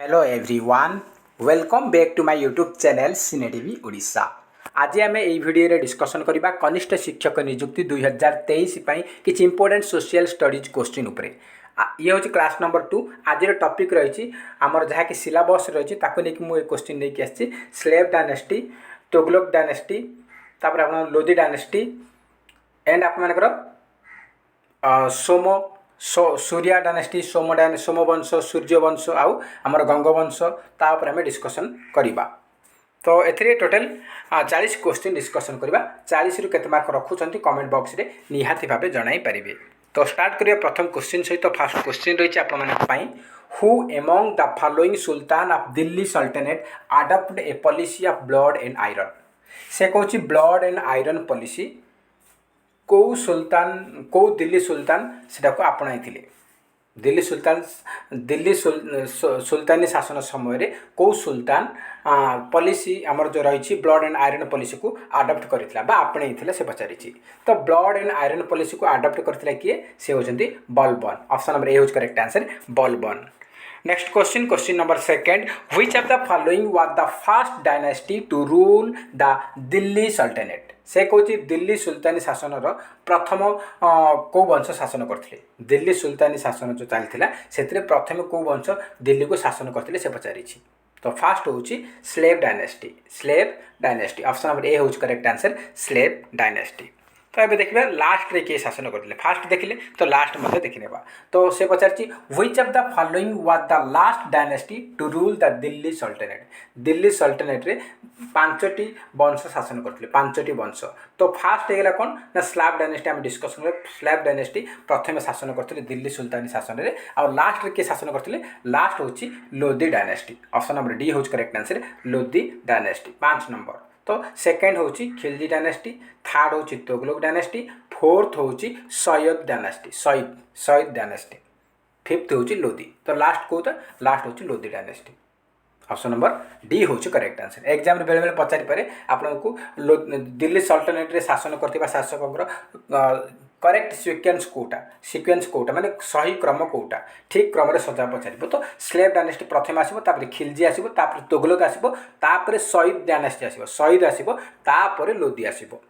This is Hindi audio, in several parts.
Hello everyone welcome back to my YouTube channel cine TV Odisha. आज आम यही भिडियो डिस्कसन करबा कनिष्ठ शिक्षक नियुक्ति 2023 किसी इंपोर्टेंट सोशल स्टडीज क्वेश्चन उपरे। ये हूँ क्लास नंबर 2। आज टॉपिक रही आमर जहाँ कि सिलेबस रही मुझे क्वेश्चन नहीं आसी स्लेव डायनेस्टी, तुगलक डायनेस्टी, तापर आप लोधी डायनेस्टी एंड आप सोमो सूर्या डायनेस्टी, सोमवंश, सूर्यवंश आउ आमर गंगवंश तापर आम डिस्कसन करवा। तो ए टोटाल 40 क्वेश्चन डिस्कसन करवा। 40 रु केते मार्क रखुंट कमेंट बॉक्स रे निहाती भाव जन पारे। तो स्टार्ट करिए प्रथम क्वेश्चन सहित। फास्ट क्वेश्चन रही आप who among the following sultan of Delhi sultanate adopted a policy of blood and iron. से कहूँ ब्लड एंड आयरन पॉलिसी कौ सुल्तान कौ दिल्ली सुल्तान से आपणाई थिले। दिल्ली सुल्तानी शासन समय कौ सुल्तान पॉलिसी आमर जो रही ब्लड एंड आयरन पॉलिसी को अडॉप्ट करथिला बा आपणाई थिले से पचारि। तो ब्लड एंड आयरन पॉलिसी को अडॉप्ट करथिला किए से होचंती बलबन। ऑप्शन नंबर ए होच correct answer Balban. Next question, question number second, which of the following was the first dynasty to rule the Delhi sultanate. से कहूँ दिल्ली सुल्तानी शासन प्रथम कौ वंश शासन करते। दिल्ली सुल्तानी शासन जो चलता से प्रथम कौ वंश दिल्ली को शासन करते से पचारि। तो फास्ट हूँ slave dynasty. Slave dynasty option number A हूँ करेक्ट आंसर स्लेव डायनेस्टी। तो ये देखिए लास्ट रे किए शासन करते। फास्ट देखिले तो लास्ट मध्य देखने। तो से पचार which of the following was the last dynasty to rule the Delhi sultanate. Delhi sultanate रे 5टी वंश शासन करते, 5टी वंश। तो फास्ट होगा कौन ना स्लाव डायनेस्टी। आम डिस्कसन कर स्लाव डायनेस्टी प्रथम शासन करते दिल्ली सुल्तानी शासन में। और लास्ट रे किए शासन करते, लास्ट हूँ Lodhi dynasty. Option number D हूँ correct answer Lodhi dynasty 5 number. तो सेकेंड हूँ खिलजी डायनेस्टी, थर्ड हूँ तुगलक डायनेस्टी, फोर्थ हूँ Sayyid dynasty, Sayyid dynasty, fifth हूँ लोधी। तो लास्ट कौन लास्ट हूँ Lodhi dynasty. Option number D हूँ करेक्ट आंसर। एग्जाम बेले बेले पचारि पारे आपको दिल्ली सल्तनate रे शासन करथिबा शासक करेक्ट सिक्वेन्स कोटा माने सही क्रम कोटा ठीक क्रम रे सजा पचार। तो स्लेव डायनेस्टी प्रथम आसो, खिलजी आसो, तुगलक आसो, सैयद डायनेस्टी आसो, सैयद आसो, तापर लोधी आसो।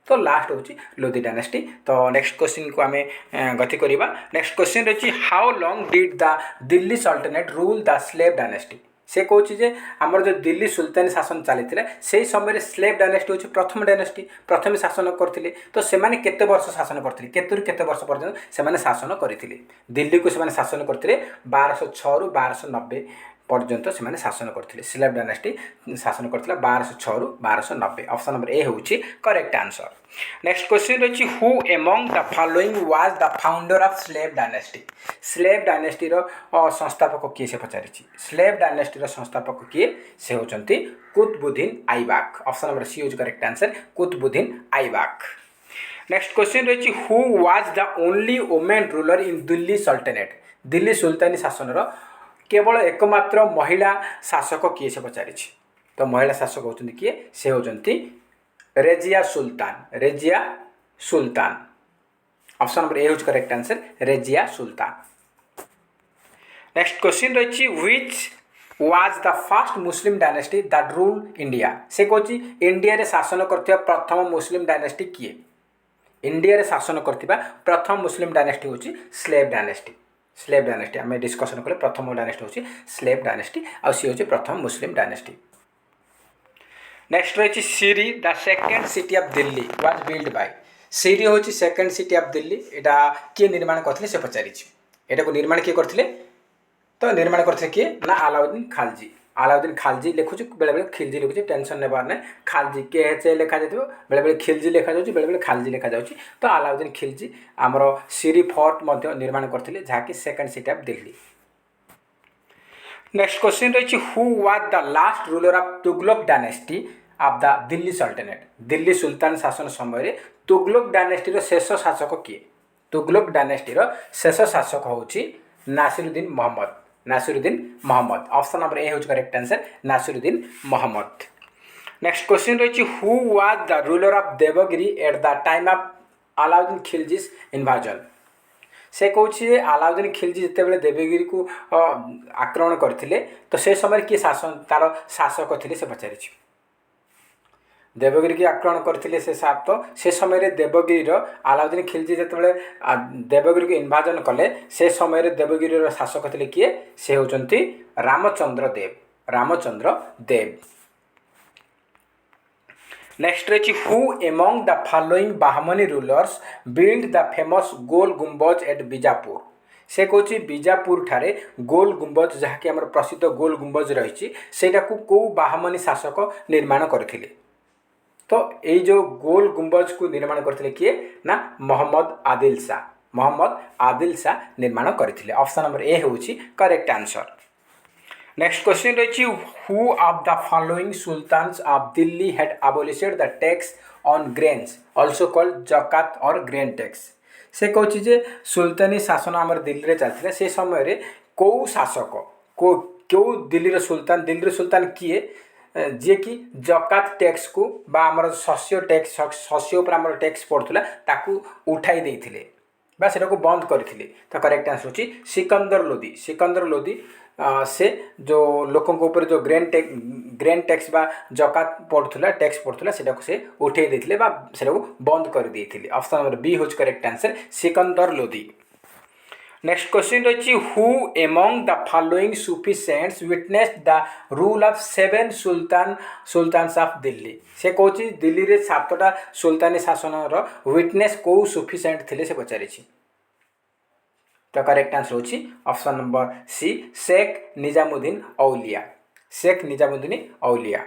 तो लास्ट हूँ लोधी डायनेस्टी। तो नेक्स्ट क्वेश्चन को आम गति करवा। नेक्स्ट क्वेश्चन रही how long did the Delhi sultanate rule the slave dynasty. से कहूँ आमर जो दिल्ली सुल्तानी शासन चली से समय स्लेव डायनेस्टी हूँ प्रथम डायनेस्टी, प्रथम शासन करते। तो से केते वर्ष शासन करते, केते वर्ष पर्यटन से शासन करते दिल्ली को से शासन करते 1206 रु 1290 पर्यंत से शासन करते। स्लेव डायनेस्टी शासन करते 1206 रु 1290। ऑप्शन नंबर ए हूँ करेक्ट आंसर। नेक्स्ट क्वेश्चन रही who among the following was the founder of slave dynasty. Slave dynasty संस्थापक किए से पचारि। स्लेव डायनेस्टी संस्थापक किए से होचंती Qutubuddin Aibak. Option number C हूँ correct answer Qutubuddin Aibak. Next question रही who was the only women ruler in Delhi sultanate. Delhi सुल्तानी शासन केवल एकमात्र महिला शासक किए से पचारि। तो महिला शासक होचंती किए से होचंती Razia Sultan, Razia Sultan. Option number A हूँ correct answer Razia Sultan. Next question रही which was the first Muslim dynasty that rule India. से कहूँ इंडिया रे शासन करथिबा प्रथम मुस्लिम डायनेस्टी किए। इंडिया रे शासन करथिबा प्रथम मुस्लिम डायनेस्टी हूँ स्लेव डायनेस्टी। स्लेव डायनेस्टी आम डिस्कसन कले प्रथम डायनेस्टी हूँ स्लेव डायनेस्टी आ सी हूँ प्रथम मुस्लिम डायनेस्टी। नेक्स्ट रही Siri the second city of Delhi was build by. Siri हूँ सेकेंड सिटी ऑफ दिल्ली यहाँ किए निर्माण करते से पचारि। यहाँ को निर्माण किए करते, तो निर्माण करते किए ना अलाउद्दीन खालजी। अलाउद्दीन खालजी लिखुच बेले बेले खिलजी लिखुचे, टेंशन नेबार ना। खालजी के लिखा जाए बेले बेले खिलजी लिखा जाए, बेले बेले खालजी लिखा जाए। तो अलाउद्दीन खिलजी आमर सीरी फोर्ट निर्माण करते जहाँकि second city of Delhi. Next question रही who was the last ruler of Tughlaq dynasty of the Delhi sultanate. Delhi सुल्तान शासन समय तुगलक डायनेस्टी शेष शासक किए। तुगलक डायनेस्टी शेष शासक हूँ Nasiruddin Mohammad, Nasiruddin Mohammad. Option number A हूँ correct answer Nasiruddin Mohammad. Next question रही who was the ruler of Devagiri at the time of Alauddin Khilji's invasion. से कौन अलाउद्दीन खिलजी जितेबाला देवगिरी को आक्रमण करते तो से समय किए शासन तार शासक थे से पचारि देवगिरी की आक्रमण करते से सात तो से समय देवगिरी अलाउद्दीन खिलजी जितेबाला देवगिरी को इन्भाजन कले से समय देवगिरी शासक थे किए से होती रामचंद्र देव। रामचंद्र देव। नेक्स्ट रही who among the following Bahmani rulers build the famous Gol Gumbaz at Bijapur. से कौन बीजापुर ठारे गोल गुम्बज जहाँकि आम प्रसिद्ध गोल गुम्बज रही कौ बाहमनी शासक निर्माण करथिले। तो ये जो गोल गुम्बज को निर्माण करथिले किए ना मोहम्मद आदिल शाह। मोहम्मद आदिल शाह निर्माण करथिले। ऑप्शन नंबर ए होची करेक्ट आंसर। नेक्स्ट क्वेश्चन रही who of the following sultans of Delhi had abolished the tax on grains also called zakat और ग्रेन टैक्स। से कौन सुल्तानी शासन आम दिल्ली में चलते से समय कौ शासक क्यों दिल्ली सुल्तान किए जी कि जकात टैक्स को बा आमर शस्य टैक्स शस्य उपर आमर टैक्स पड़ूला ताकू उठाई देथिले बा सेटा को बंद करथिले। तो करेक्ट आंसर होची सिकंदर लोदी। सिकंदर लोदी से जो लोकों ऊपर जो ग्रेन टैक्स बा जकात पड़ूला टैक्स पड़ूला सेटा को से उठे देथिले बा सेटा को बंद कर देथिले। ऑप्शन नंबर बी होची correct answer Sikandar Lodi. Next question रही who among the following Sufi saints witnessed the rule of 7 sultans of Delhi. से कौन दिल्ली रे 7टा सुल्तानी शासन विटनेस कौ सूफी सेंट थे से पचारि। तो करेक्ट आंसर होची option number C Sheikh Nizamuddin Auliya. Sheikh Nizamuddin Auliya.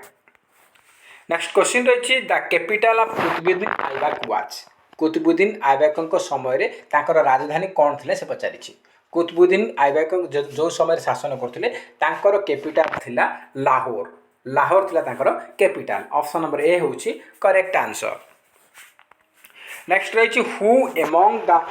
Next question रही the capital of Qutubuddin Aibak was. Qutubuddin Aibak समय तांकर राजधानी कौन थे से पचारि। कुतुबुद्दीन ऐबक जो समय शासन करते कैपिटल थिला लाहौर। लाहौर थिला तांकर कैपिटल। ऑप्शन नंबर ए होची करेक्ट आंसर। नेक्स्ट रही who among the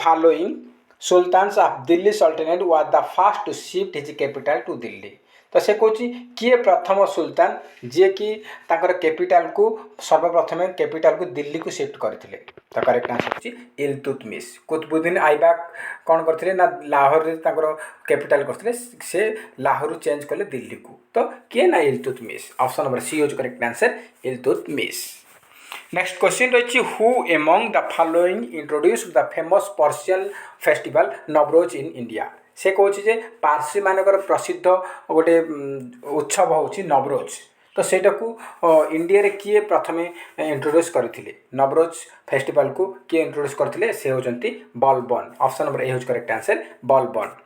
following sultans of Delhi sultanate was the first to shift his capital to Delhi. तो से कौन किए प्रथम सुल्तान जी कि तांकर कैपिटल को सर्वप्रथम कैपिटल को दिल्ली को शिफ्ट करते। तो करेक्ट आंसर होची इल्तुतमिश। कुतुबुद्दीन ऐबक कौन करते ना लाहौर रे तांकर कैपिटल करते से लाहौर चेंज कले दिल्ली को। तो किए ना इल्तुतमिश। ऑप्शन नंबर सी होची correct answer Iltutmish. Next question रही who among the following introduced the famous Persian festival Navroz in India. से कौन पारसी मानकर प्रसिद्ध गोटे उत्सव होची नवरोज। तो सेटा को इंडिया रे किए प्रथमे इंट्रोड्यूस करथिले नवरोज फेस्टिवल को किए इंट्रोड्यूस करथिले से होचंती बलबन। ऑप्शन नंबर ए होच correct answer Balban.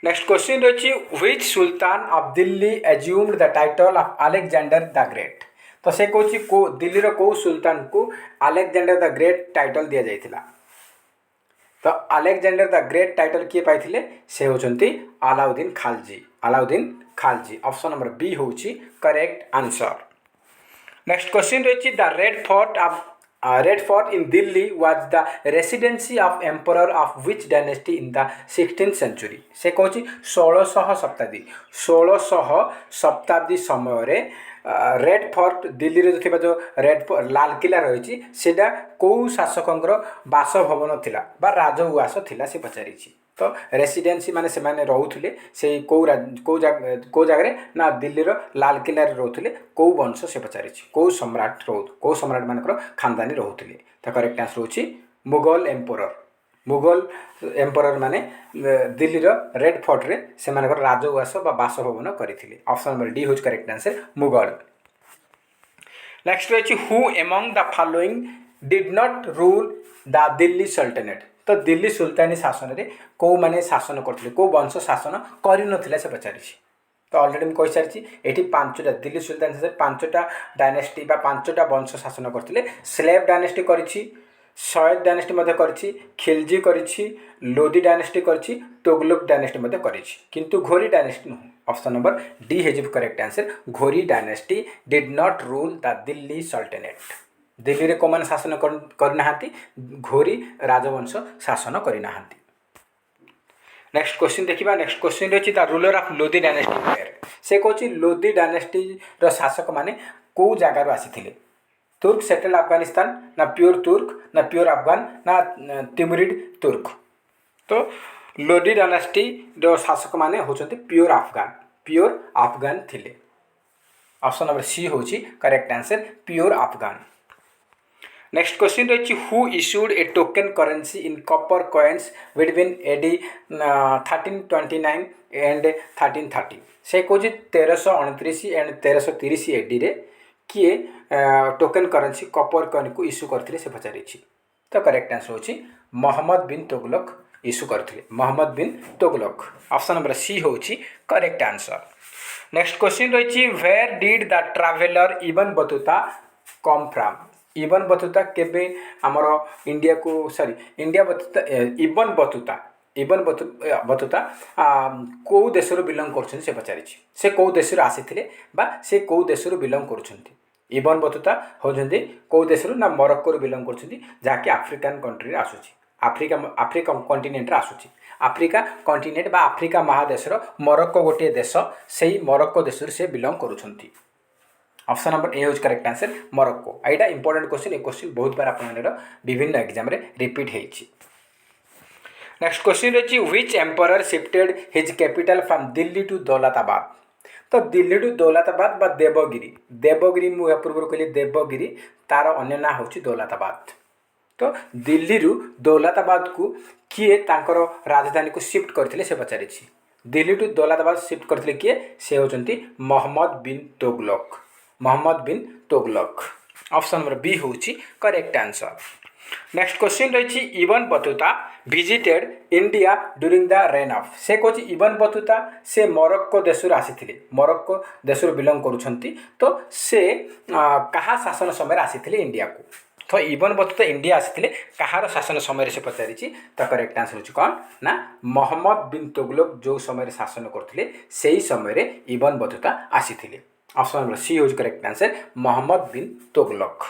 Next question रही which sultan of Delhi assumed the title of Alexander the great. तो से कौन को दिल्ली रो को सुल्तान को अलेक्जेंडर द ग्रेट टाइटल दिया जाइथिला। तो अलेक्जेंडर द ग्रेट टाइटल किए पाइथिले से होचंती Alauddin Khalji. Alauddin Khalji. Option number B होची करेक्ट आंसर। नेक्स्ट क्वेश्चन रही the red fort in Delhi was the residency of emperor of which dynasty in the 16th century. से कौन 1600 शताब्दी समय रेड फोर्ट दिल्ली रे जो रेड लाल किला रही सेटा कौ शासकंर बासभवन थिला बा राजउआस थिला से पचारि। तो रेसिडेंसी माने से माने रहउथिले से कौ जगह ना दिल्ली रो लाल किला रे रहउथिले कौ वंश से पचारि। कौ सम्राट मानकर खानदानी रहउथिले। तो करेक्ट आंसर होची मुगल एम्परर। मुगल एम्परर माने दिल्ली रो रेड फोर्ट रे से मानकर राजउआस बा बासभवन करथिले। ऑप्शन नंबर डी होच करेक्ट आंसर मुगल। नेक्स्ट रही who among the following did not rule the Delhi सल्तनत। तो दिल्ली सुल्तानी शासन रे कौ माने शासन करथिले कौ वंश शासन करिनथिले से पचारि। तो ऑलरेडी मैं कहि सारिछि एठी 5टा दिल्ली सुल्तान शासन 5टा डायनेस्टी बा 5टा वंश शासन करथिले। स्लेव डायनेस्टी करिछि, सयद डायनेस्टी मध्य करिछि, खिलजी करिछि, लोदी डायनेस्टी करिछि, तुगलक डायनेस्टी मध्य करिछि, किंतु घोरी डायनेस्टी नुह। ऑप्शन नंबर डी है correct answer Ghori dynasty did not rule the Delhi सल्तनत। दिल्ली रे को शासन करना घोरी राजवंश शासन करना। नेक्स्ट क्वेश्चन देखिबा। नेक्स्ट क्वेश्चन रही the ruler of Lodi dynasty were. से कौन लोदी डायनेस्टी रो शासक माने कौ जगार आसीथिले। तुर्क सेटल अफगानिस्तान ना प्योर तुर्क ना प्योर अफगान ना तिमुरिड तुर्क। तो लोदी डायनास्टी शासक माने होचंती प्योर अफगान थिले। ऑप्शन नंबर सी होची correct answer pure Afghan. Next question रही who issued a token currency in copper coins between AD 1329 and 1330 से कौन 1329 एंड 1330 एडी रे किए टोकन करेंसी कॉपर कॉइन को इश्यू करथिले से पचारि। तो करेक्ट आंसर होची मोहम्मद बिन तुगलक इश्यू करथिले, Mohammad bin Tughlaq. Option number C होची करेक्ट आंसर। नेक्स्ट क्वेश्चन रही where did the traveller Ibn Battuta come from. Ibn Battuta केबे आमर इंडिया को sorry India Battuta Ibn Battuta कौ देश बिलंग कर से पचारि। से कौ देश आसी से कौ देश बिलंग कर। इबन बतूता होती कौ देश ना मोरक्को बिलंग कर जहाँकि आफ्रिकान कंट्री आसूँ आफ्रिका कंटिनेंट आसूँ। आफ्रिका कंटिनेंट बा आफ्रिका महादेशर मोरक्को गोटे देश से मोरक्को देश से बिलंग करुँच। ऑप्शन नंबर ए होज करेक्ट आंसर मोरक्को। एटा इंपोर्टेंट क्वेश्चन, ये क्वेश्चन बहुत बार आपन विभिन्न एग्जाम रे रिपीट होइछि। नेक्स्ट क्वेश्चन रही which emperor shifted his capital from Delhi to Daulatabad. तो दिल्ली टू दौलताबाद बा देवगिरी मुझे पूर्व कहली देवगिरी तार अन्य ना होची दौलताबाद। तो दिल्ली रु दौलताबाद को किए तांकर राजधानी को शिफ्ट करथिले से पचारि। दिल्ली टू दौलताबाद शिफ्ट करथिले किए से होचंती Mohammad bin Tughlaq. Option number B होची करेक्ट आंसर। नेक्स्ट क्वेश्चन रही Ibn Battuta visited India during the rain of. से कौन इबन बतूता से मोरक्को देश आसी मोरक्को देश बिलंग करुँच। तो से कहा शासन समय आसी इंडिया को। तो इबन बतूता इंडिया आसी कहार शासन समय से पचारि। तो करेक्ट आंसर होची कौन ना मोहम्मद बिन तुगलक जो समय शासन करते से ही समय इबन बतूता आसी। ऑप्शन नंबर सी होज correct answer Mohammad bin Tughlaq.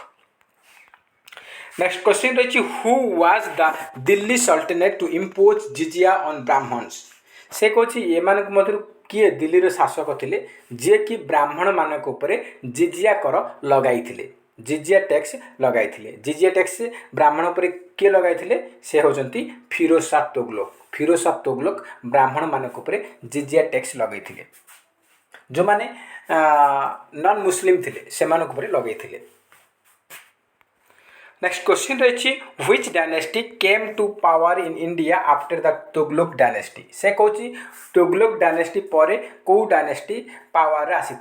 Next question रही who was the Delhi sultanate to impose jizya on Brahmins. से कौन ये मध्य किए दिल्ली शासक थे जे कि ब्राह्मण मान जिजिया कर लगाई जिजिया टैक्स लगाई। जिजिया टैक्स ब्राह्मण पर किए लगाई से होचंती फिरोज शाह तुगलक ब्राह्मण मान जिजिया टैक्स लगाई। जो माने नॉन मुस्लिम थे से लगे। नेक्स्ट क्वेश्चन रही which dynasty came to power in India after the Tughlaq dynasty. से कौन तुगलक डायनेस्टी पर कौ डायनेस्टी पावर आसी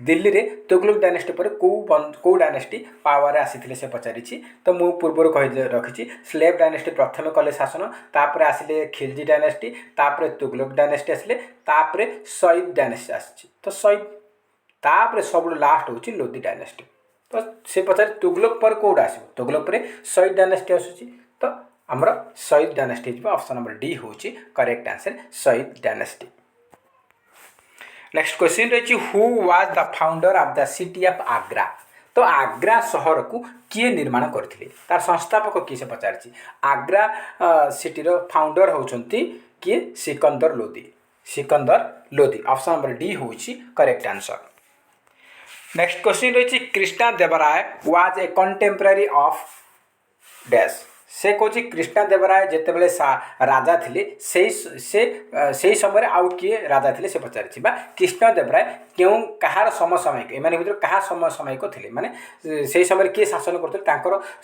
दिल्ली रे तुगलक डायनेस्टी पर कौ डायनेस्टी पावर आसी से पचारि। तो मु पूर्व कही रखी स्लेव डायनेस्टी प्रथम कले शासन तापर आसिले खिलजी डायनेस्टी तापर तुगलक डायनेस्टी आसिले तापर सईद डायनेस्टी आसी। तो सईद तापर सब लास्ट होची लोदी डायनेस्टी। तो से पचारे तुगलक पर कौटा आस तुगलक पर सईद डायनेस्टी आसूँ। तो आमर Sayyid dynasty option number D होची correct answer Sayyid dynasty. Next question रही who was the founder of the city of Agra. तो आग्रा शहर को किए निर्माण करथिले तार संस्थापक किए से पचारि। आग्रा सिटी रो फाउंडर होचंती किए Sikandar Lodi. Option number D होची करेक्ट आंसर। नेक्स्ट क्वेश्चन रही Krishna Devaraya was a contemporary of dash. से कौन कृष्णा देवराय जिते बड़े राजा थे से समय आउ किए राजा थे से पचारि। कृष्ण देवराय क्यों कहार समसामयिक एम भर क्या समसामयिक थे माने से समय किए शासन करते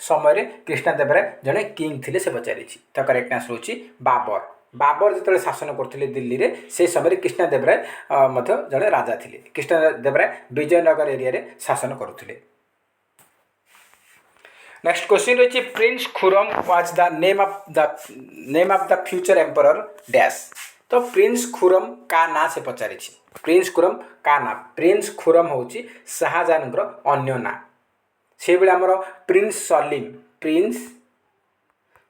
समय कृष्ण देवराय जड़े किंग थे से पचारि। तो करेक्ट आंसर होची बाबर जो शासन करते दिल्ली रे से समय कृष्ण देवराय जड़े राजा थे। कृष्ण देवराय विजयनगर एरिया रे शासन करुले। नेक्स्ट क्वेश्चन रही Prince Khurram was the name of the future emperor dash. तो प्रिंस खुरम का ना से पचारि। प्रिंस खुरम का ना प्रिंस खुरम होची शाहजहान अन्य ना। से बेले आमर प्रिंस सलीम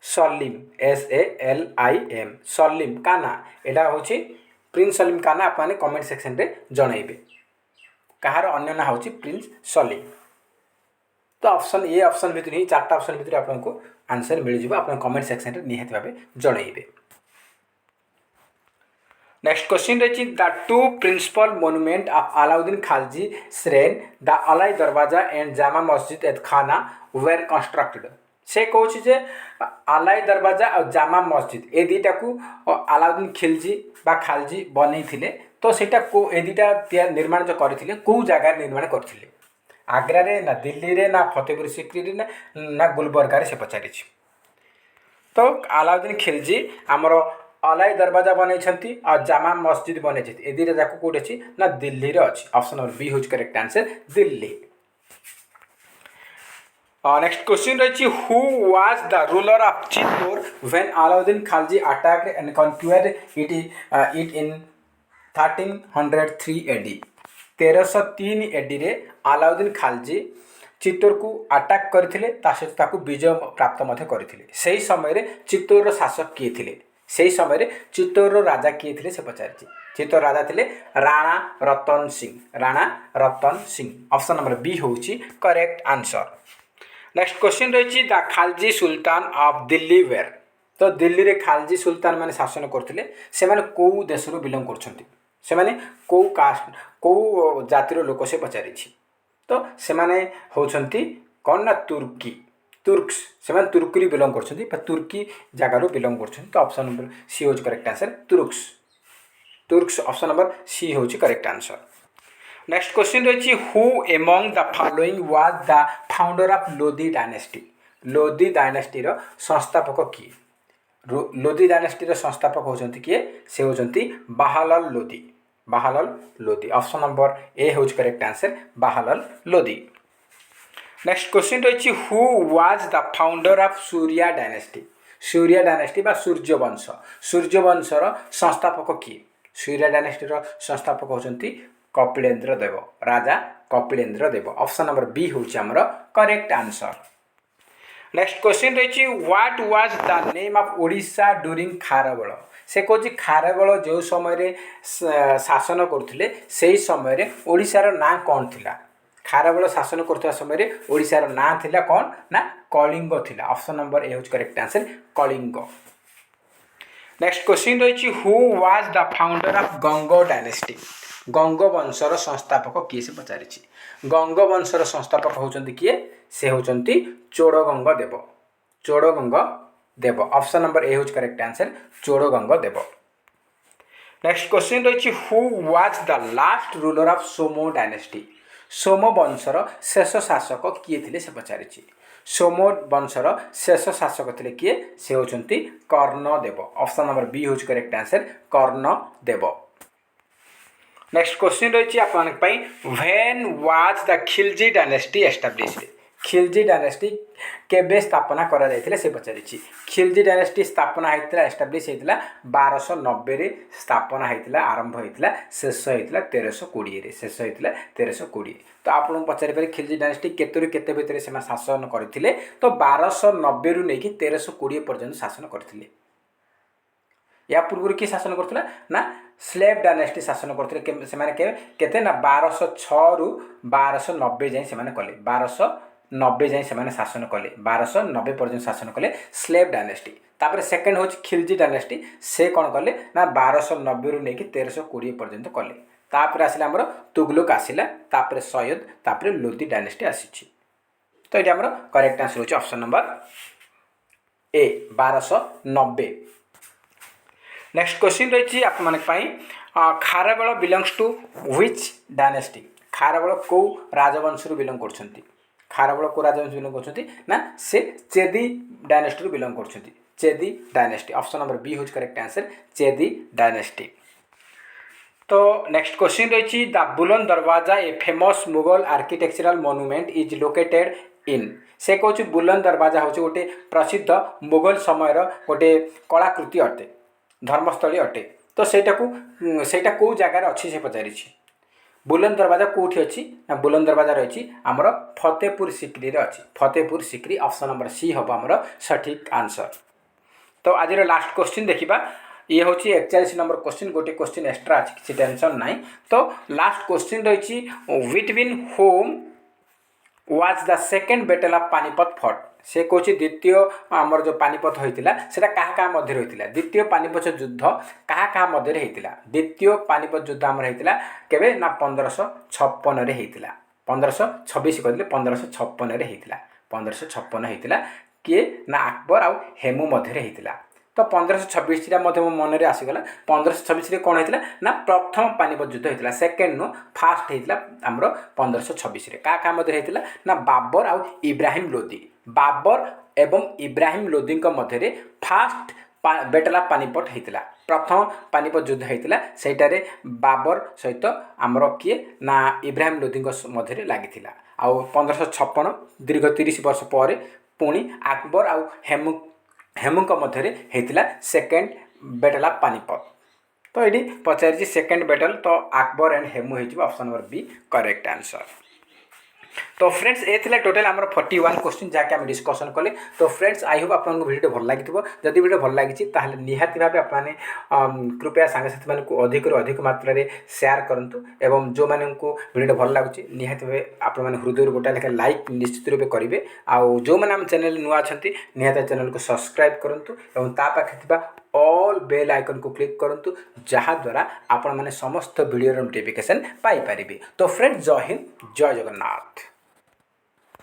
SALIM सलीम का ना एटा होची प्रिंस सलीम का ना आपने कमेंट सेक्शन रे जनइबे कहार अन्य ना होची प्रिंस सलीम। तो ऑप्शन भितर ही चार्टा ऑप्शन भितर आपको आंसर मिल जाए आप कमेंट सेक्शन रे निहाती भाव जनइबे। नेक्स्ट क्वेश्चन रही the two principal monument of Alauddin Khalji श्रेन the Alai Darwaza and Jama Masjid eight खाना वेर कंस्ट्रक्टेड। से कौच जे अलाई दरवाजा और जामा मस्जिद ए दुईटा को अलाउद्दीन खिलजी बा खालजी बनै थिले। तो सेटा को ए दुईटा निर्माण जो करथिले को जगह निर्माण करथिले आग्रा रे ना दिल्ली रे ना फतेहपुर सिक्री रे ना गुलबर्गा रे से पचारि। तो अलाउद्दीन खिलजी आमर अलाई दरवाजा बनै और जामा मस्जिद बनै ए दुईटा जाक कौट अच्छी ना दिल्ली रे अच्छी। ऑप्शन नंबर बी होज correct answer Delhi. Next question रही who was the ruler of Chittor when Alauddin Khilji attacked and conquered it in 1303 AD। 1303 AD रे अलाउद्दीन खिलजी चित्तौर को अटैक करथिले सहित विजय प्राप्त करथिले। सही समय चित्तौर शासक किए थिले सही समय चित्तौर राजा किए थिले से पचारिछि। चित्तौर राजा थिले Rana Ratan Singh Rana Ratan Singh. Option number B होउछि करेक्ट आंसर। नेक्स्ट क्वेश्चन रही the Khalji sultan of Delhi were. तो दिल्ली रे खालजी सुल्तान माने शासन करथिले से माने को देश रो बिलोंग करछंती से माने को कास्ट को जातिर लोक से पचारिछि। तो से माने होछंती कोन ना तुर्की तुर्क्स से माने तुर्की बिलोंग करछंती बा तुर्की जगह रो बिलोंग करछंती। तो ऑप्शन नंबर सी होज correct answer Turks Turks. Option number C होज करेक्ट आंसर। नेक्स्ट क्वेश्चन रही who among the following was the founder of Lodhi dynasty. Lodhi dynasty रो संस्थापक किए लोधी डायनेस्टी रो संस्थापक होचंती किए से होचंती Bahlol Lodhi Bahlol Lodhi. Option number A होज correct answer Bahlol Lodhi. Next question रही who was the founder of Surya dynasty. Surya dynasty बा सूर्यवंश सूर्यवंशर संस्थापक किए सूर्या डायनेस्टी रो संस्थापक होचंती कपिलेन्द्र देव राजा कपिलेन्द्र देव। ऑप्शन नंबर बी होउछि हमर करेक्ट आंसर। नेक्स्ट क्वेश्चन रही what was the name of Odisha during Kharavela. से कहछि खारबेल जो समय शासन करथिले सेही समय ओडिशार ना कौन थिला। खारबेल शासन करथवा समय ओडिशार ना थिला कौन ना कलिंग थिला। ऑप्शन नंबर ए होउछि correct answer Kalinga. Next question रही who was the founder of Ganga dynasty. Ganga वंशर संस्थापक किए से पचारिछि। गंग वंशर संस्थापक होचंती किए से होचंती Chodaganga Dev Chodaganga Dev. Option number A होज correct answer Chodaganga Dev. Next question रही who was the last ruler of Soma dynasty. Soma वंशर शेष शासक किए थिले से पचारिछि। सोमो वंशर शेष शासक थिले किए से होचंती कर्णदेव। ऑप्शन नंबर बी होज correct answer Karnadev. Next question रही आपन when was the Khilji dynasty established. Khilji dynasty केबे स्थापना करा जायतिले से पचारिछि। खिलजी डायनेस्टी स्थापना होइतिला एस्टाब्लिश होइतिला 1290 रे स्थापना होइतिला आरंभ होइतिला शेष होइतिला 1320 रे शेष होइतिला 1320। तो आपन पचारि पारे खिलजी डायनेस्टी केतरु केते भितरे से शासन करथिले। तो 1290 रु नेकी 1320 पर्यंत शासन करथिले। या पूर्व किए शासन करथिला ना स्लेव डायनेस्टी शासन करथिले से माने केते ना 1206 रु 1290 जाय से माने कले 1290 जाय से माने शासन कले 1290 पर्यंत शासन कले स्लेव डायनेस्टी। तापर सेकंड होछि खिलजी डायनेस्टी से कोन कले ना 1290 रु नेकी 1320 पर्यंत कले। तापर आसिला हमर तुगलक आसिला तापर सयद तापर लोधी डायनेस्टी आसीछि। तो एटा हमर करेक्ट आंसर होछि option number A 1290। Next question रही आप Kharavela belongs to which dynasty. Kharavela को राजवंश बिलोंग करछंती। खारबेल को राजवंश बिलोंग करछंती ना से चेदी डायनेस्टी रु बिलोंग करछंती चेदी डायनेस्टी। ऑप्शन नंबर बी होज करेक्ट आंसर चेदी डायनेस्टी। तो नेक्स्ट क्वेश्चन रही द बुलंद दरवाजा a famous Mughal architectural monument is located in. से कहूँ बुलंद दरवाजा हूँ गोटे प्रसिद्ध मुगल समयर गोटे कलाकृति अटे धर्मस्थली अटे। तो सेटा को जगार अच्छी से पचारि। बुलंद दरवाजा कौटी अच्छी ना बुलंद दरवाजा रही आमर फतेहपुर सिक्री रे अच्छी Fatehpur Sikri. Option number C हम आमर सठिक आंसर। तो आज लास्ट क्वेश्चन देखा ये हूँ 41 नंबर क्वेश्चन गोटे क्वेश्चन एक्स्ट्रा अच्छी किसी टेंशन ना। तो लास्ट क्वेश्चन रही between home was the second battle of Panipat fought. से कौन द्वितीय आमर जो पानीपत होता है क्या मध्य होता द्वितीय पानीपत युद्ध क्या मध्य होता। द्वितीय पानीपत युद्ध आमर होता केवे ना 1556 रे होता 1526 कहते 1556 रे होता 1556 होता किए ना अकबर आउ हेमू मध्य होता। तो 1526 मो मन में आसीगला 1526 कौन होता ना प्रथम पानीपत युद्ध होता सेकेंड नु फास्ट होता आमर 1526 क्या मध्य होता ना बाबर आउ इब्राहिम लोदी बाबर एवं इब्राहिम लोदी मध्य फास्ट बैटल ऑफ पानीपत होता प्रथम पानीपत युद्ध होता सेटारे बाबर सहित आमर किए ना इब्राहिम लोदी मध्य लगी आउ 1556 दीर्घ 30 वर्ष पर पुणी अकबर आउ हेमू मध्य होता सेकेंड बैटल ऑफ पानीपत। तो ये पचार सेकेंड बैटल तो अकबर एंड हेमू हो option number B correct answer. तो फ्रेंड्स ये थिला टोटल आमर 41 क्वेश्चन जहाँकि आम डिस्कसन कले। तो फ्रेंड्स आई होप आपको वीडियो भल लगी जदि वीडियो भल लगी निहाती भाव आपने कृपया सांगसाथी मानक अधिक अधिक मात्रा शेयर करूँ एवं जो मानक वीडियो भल लगुच निहाती भाव आप हृदय गोटा लेखा लाइक निश्चित रूप करेंगे आउ जो मैंने आम चैनल नुआ अच्छा निहाती चैनल को सब्सक्राइब करूँ और ता पाखे ऑल बेल आइकन को क्लिक करूँ जहाद्वारा आपण मैंने समस्त वीडियो नोटिफिकेशन पाई पारिबे। तो फ्रेंड्स जय हिंद जय जगन्नाथ।